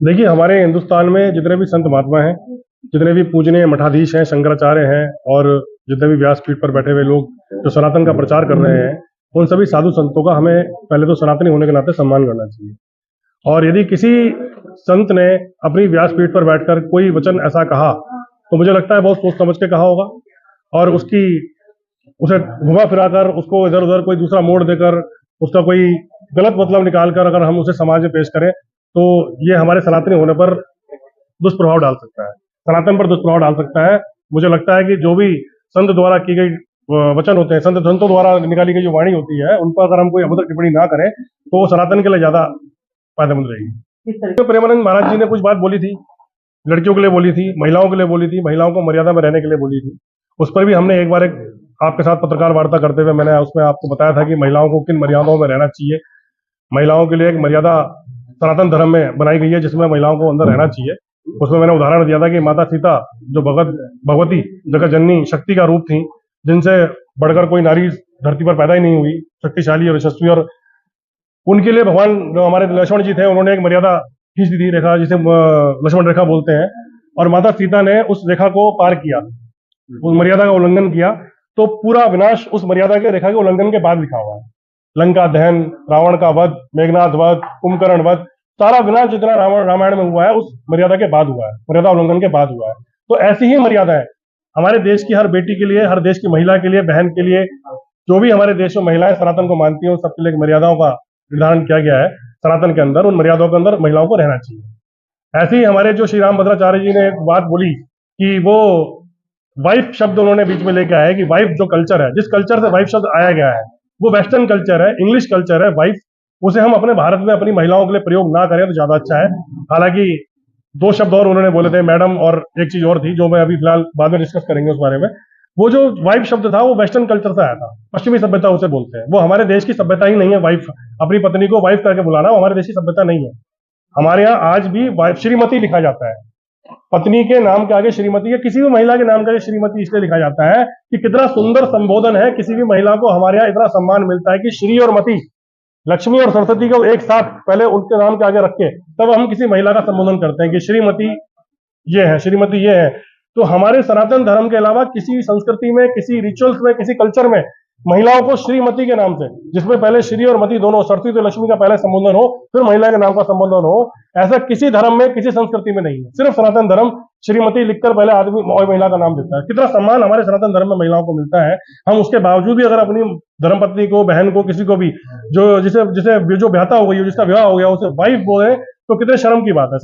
देखिए, हमारे हिंदुस्तान में जितने भी संत महात्मा हैं, जितने भी पूजनीय मठाधीश हैं, शंकराचार्य हैं और जितने भी व्यासपीठ पर बैठे हुए लोग जो सनातन का प्रचार कर रहे हैं, उन सभी साधु संतों का हमें पहले तो सनातनी होने के नाते सम्मान करना चाहिए। और यदि किसी संत ने अपनी व्यासपीठ पर बैठकर कोई वचन ऐसा कहा, तो मुझे लगता है बहुत सोच समझ के कहा होगा और उसे घुमा फिराकर उसको इधर-उधर कोई दूसरा मोड़ देकर, उसका कोई गलत मतलब निकाल कर अगर हम उसे समाज में पेश करें, तो ये हमारे सनातनी होने पर दुष्प्रभाव डाल सकता है, सनातन पर दुष्प्रभाव डाल सकता है। मुझे लगता है कि जो भी संत द्वारा की गई वचन होते हैं, संतों द्वारा निकाली गई जो वाणी होती है, उन पर अगर हम कोई अभद्र टिप्पणी ना करें, तो वो सनातन के लिए ज़्यादा फायदेमंद रहेगी। तो प्रेमानंद महाराज जी ने कुछ बात बोली थी, लड़कियों के लिए बोली थी, महिलाओं के लिए बोली थी, महिलाओं को मर्यादा में रहने के लिए बोली थी। उस पर भी हमने एक बार आपके साथ पत्रकार वार्ता करते हुए मैंने उसमें आपको बताया था कि महिलाओं को किन मर्यादाओं में रहना चाहिए। महिलाओं के लिए एक मर्यादा सनातन धर्म में बनाई गई है, जिसमें महिलाओं को अंदर रहना चाहिए। उसमें मैंने उदाहरण दिया था कि माता सीता जो भगवती जगत जननी शक्ति का रूप थी, जिनसे बढ़कर कोई नारी धरती पर पैदा ही नहीं हुई, शक्तिशाली और यशस्वी, और उनके लिए भगवान जो हमारे लक्ष्मण जी थे, उन्होंने एक मर्यादा खींच दी थी, रेखा जिसे लक्ष्मण रेखा बोलते हैं, और माता सीता ने उस रेखा को पार किया, उस मर्यादा का उल्लंघन किया, तो पूरा विनाश उस मर्यादा के रेखा के उल्लंघन के बाद लिखा हुआ है। लंका दहन, रावण का वध, मेघनाथ वध, कुंभकर्ण वध, सारा विनाश जितना रामायण में हुआ है उस मर्यादा के बाद हुआ है, मर्यादा उल्लंघन के बाद हुआ है। तो ऐसी ही मर्यादा है हमारे देश की हर बेटी के लिए, हर देश की महिला के लिए, बहन के लिए, जो भी हमारे देश में महिलाएं सनातन को मानती हैं, उन सबके लिए मर्यादाओं का निर्धारण किया गया है सनातन के अंदर। उन मर्यादाओं के अंदर महिलाओं को रहना चाहिए। ऐसे ही हमारे जो श्री राम भद्राचार्य जी ने एक बात बोली कि वो वाइफ शब्द उन्होंने बीच में लेके आया कि वाइफ जो कल्चर है, जिस कल्चर से वाइफ शब्द आया गया है, वो वेस्टर्न कल्चर है, इंग्लिश कल्चर है। वाइफ, उसे हम अपने भारत में अपनी महिलाओं के लिए प्रयोग ना करें तो ज्यादा अच्छा है। हालांकि दो शब्द और उन्होंने बोले थे, मैडम, और एक चीज और थी जो मैं अभी फिलहाल बाद में डिस्कस करेंगे उस बारे में। वो जो वाइफ शब्द था वो वेस्टर्न कल्चर से आया था, पश्चिमी सभ्यता उसे बोलते हैं। वो हमारे देश की सभ्यता ही नहीं है। वाइफ, अपनी पत्नी को वाइफ करके बुलाना, वो हमारे देश की सभ्यता नहीं है। हमारे यहाँ आज भी वाइफ श्रीमती लिखा जाता है, पत्नी के नाम के आगे श्रीमती, या किसी भी महिला के नाम के आगे श्रीमती इसलिए लिखा जाता है कि कितना सुंदर संबोधन है। किसी भी महिला को हमारे यहाँ इतना सम्मान मिलता है कि श्री और मती, लक्ष्मी और सरस्वती को एक साथ पहले उनके नाम के आगे रख के तब हम किसी महिला का संबोधन करते हैं कि श्रीमती ये है, श्रीमती ये है। तो हमारे सनातन धर्म के अलावा किसी संस्कृति में, किसी रिचुअल्स में, किसी कल्चर में महिलाओं को श्रीमती के नाम से, जिसमें पहले श्री और मती दोनों, सरस्वती तो लक्ष्मी का पहले संबोधन हो, फिर महिला के नाम का संबोधन हो, ऐसा किसी धर्म में, किसी संस्कृति में नहीं है। सिर्फ सनातन धर्म श्रीमती लिखकर पहले आदमी और महिला का नाम देता है। कितना सम्मान हमारे सनातन धर्म में महिलाओं को मिलता है। हम उसके बावजूद भी अगर अपनी धर्मपत्नी को, बहन को, किसी को भी जो जिसे जिसे जो ब्याहता हो गई, जिसका विवाह हो गया, उसे वाइफ बोले, तो कितने शर्म की बात है।